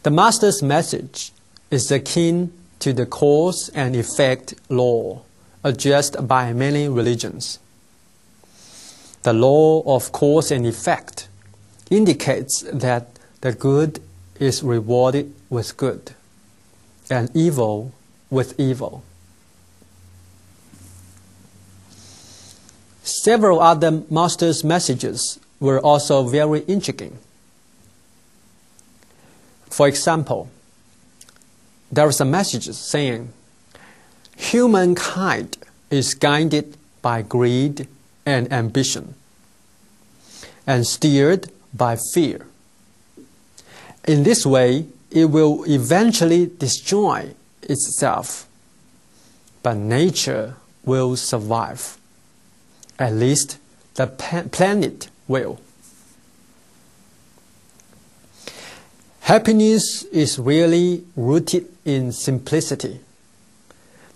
The Master's message is akin to the cause and effect law addressed by many religions. The law of cause and effect indicates that the good is rewarded with good and evil with evil. Several other Master's messages were also very intriguing. For example, there is a message saying, humankind is guided by greed and ambition, and steered by fear. In this way, it will eventually destroy itself, but nature will survive. At least the planet will. Happiness is really rooted in simplicity.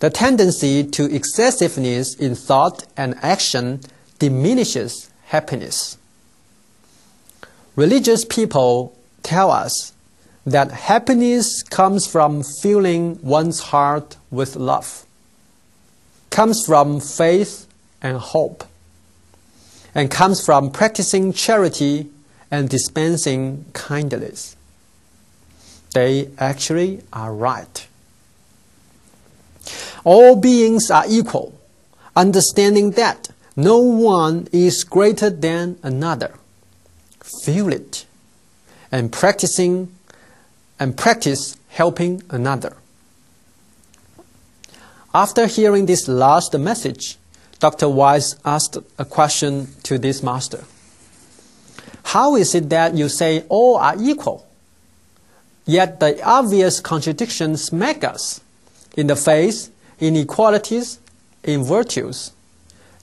The tendency to excessiveness in thought and action diminishes happiness. Religious people tell us that happiness comes from filling one's heart with love, comes from faith and hope, and comes from practicing charity and dispensing kindness. They actually are right. All beings are equal, understanding that no one is greater than another. Feel it and practice helping another. After hearing this last message, Dr. WEISS asked a question to this master. How is it that you say all are equal? Yet the obvious contradictions smack us in the face: inequalities in virtues,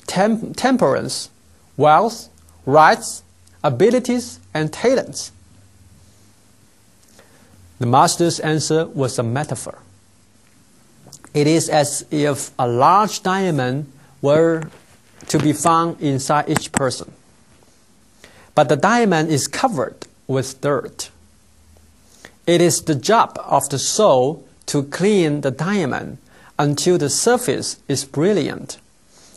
temperance, wealth, rights, abilities, and talents. The master's answer was a metaphor. It is as if a large diamond were to be found inside each person, but the diamond is covered with dirt. It is the job of the soul to clean the diamond until the surface is brilliant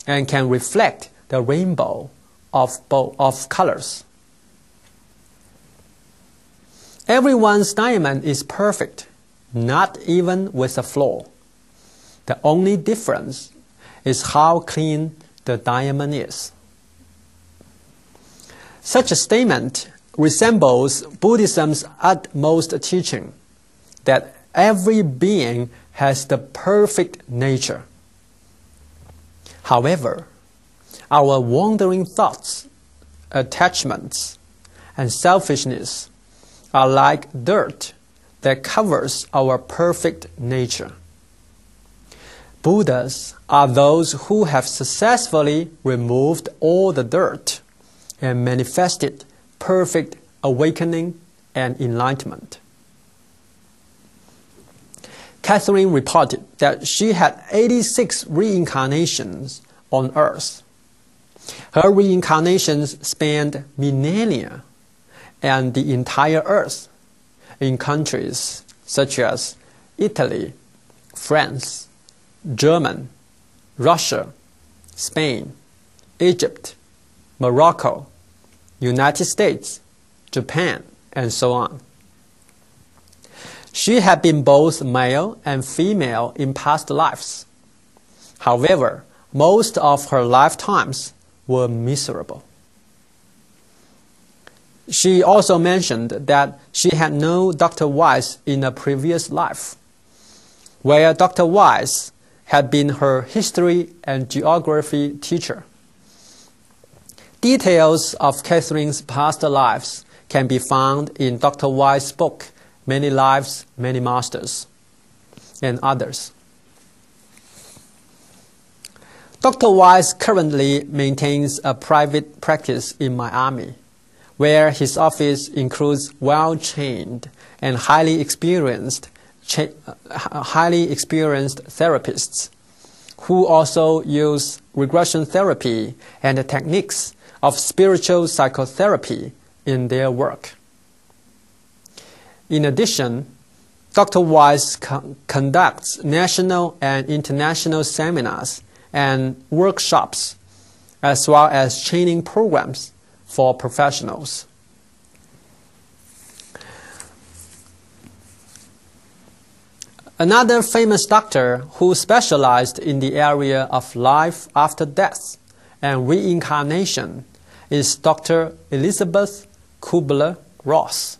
and can reflect the rainbow of colors. Everyone's diamond is perfect, not even with a flaw. The only difference is how clean the diamond is. Such a statement resembles Buddhism's utmost teaching that every being has the perfect nature. However, our wandering thoughts, attachments, and selfishness are like dirt that covers our perfect nature. Buddhas are those who have successfully removed all the dirt and manifested perfect awakening and enlightenment. Catherine reported that she had 86 reincarnations on Earth. Her reincarnations spanned millennia and the entire Earth in countries such as Italy, France, Germany, Russia, Spain, Egypt, Morocco, United States, Japan, and so on. She had been both male and female in past lives. However, most of her lifetimes were miserable. She also mentioned that she had known Dr. WEISS in a previous life, where Dr. WEISS had been her history and geography teacher. Details of Catherine's past lives can be found in Dr. WEISS' book, Many Lives, Many Masters, and others. Dr. WEISS currently maintains a private practice in Miami, where his office includes well-trained and highly experienced therapists who also use regression therapy and the techniques of spiritual psychotherapy in their work. In addition, Dr. Weiss conducts national and international seminars and workshops, as well as training programs for professionals. Another famous doctor who specialized in the area of life after death and reincarnation is Dr. Elizabeth Kubler-Ross.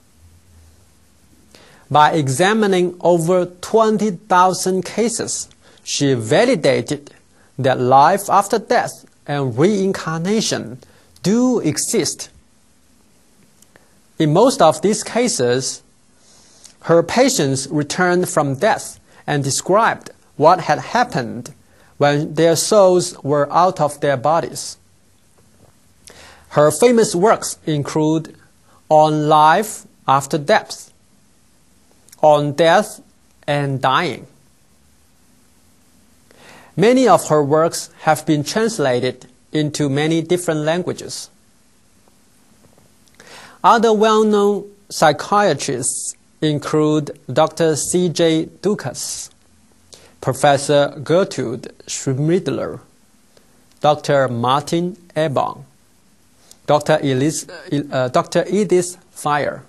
By examining over 20,000 cases, she validated that life after death and reincarnation do exist. In most of these cases, her patients returned from death and described what had happened when their souls were out of their bodies. Her famous works include On Life After Death, On Death and Dying. Many of her works have been translated into many different languages. Other well-known psychiatrists include Dr. C.J. Dukas, Professor Gertrude Schmidler, Dr. Martin Ebon, Dr. Edith Fire,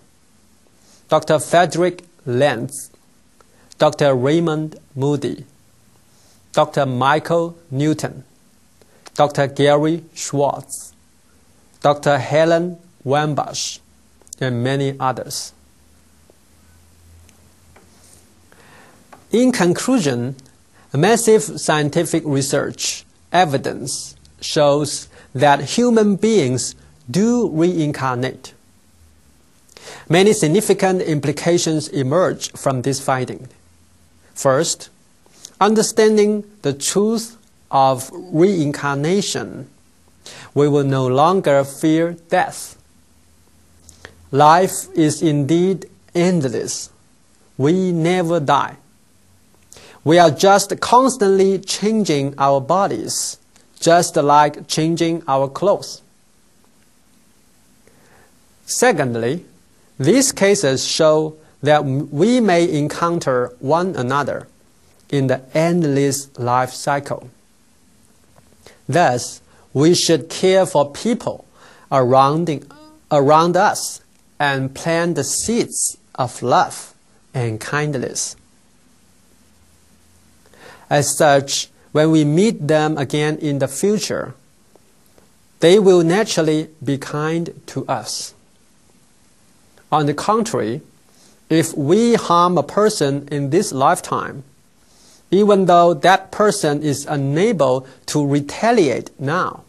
Dr. Frederick Lentz, Dr. Raymond Moody, Dr. Michael Newton, Dr. Gary Schwartz, Dr. Helen Wambash, and many others. In conclusion, massive scientific research evidence shows that human beings do reincarnate. Many significant implications emerge from this finding. First, understanding the truth of reincarnation, we will no longer fear death. Life is indeed endless. We never die. We are just constantly changing our bodies, just like changing our clothes. Secondly, these cases show that we may encounter one another in the endless life cycle. Thus, we should care for people around us and plant the seeds of love and kindness. As such, when we meet them again in the future, they will naturally be kind to us. On the contrary, if we harm a person in this lifetime, even though that person is unable to retaliate now,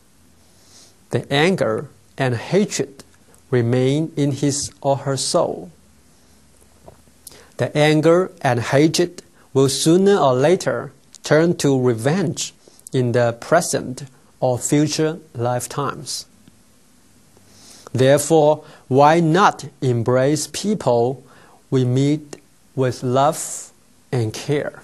the anger and hatred remain in his or her soul. The anger and hatred will sooner or later turn to revenge in the present or future lifetimes. Therefore, why not embrace people we meet with love and care?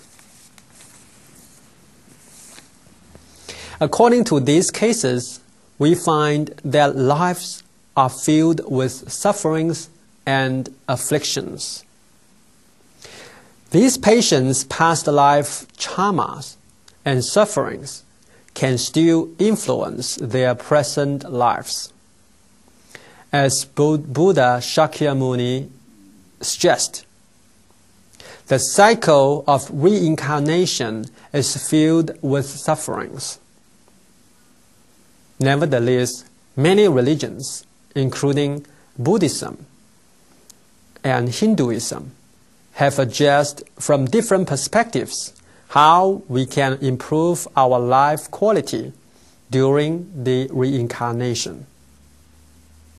According to these cases, we find that lives are filled with sufferings and afflictions. These patients' past life traumas and sufferings can still influence their present lives. As Buddha Shakyamuni stressed, the cycle of reincarnation is filled with sufferings. Nevertheless, many religions, including Buddhism and Hinduism, have addressed from different perspectives how we can improve our life quality during the reincarnation.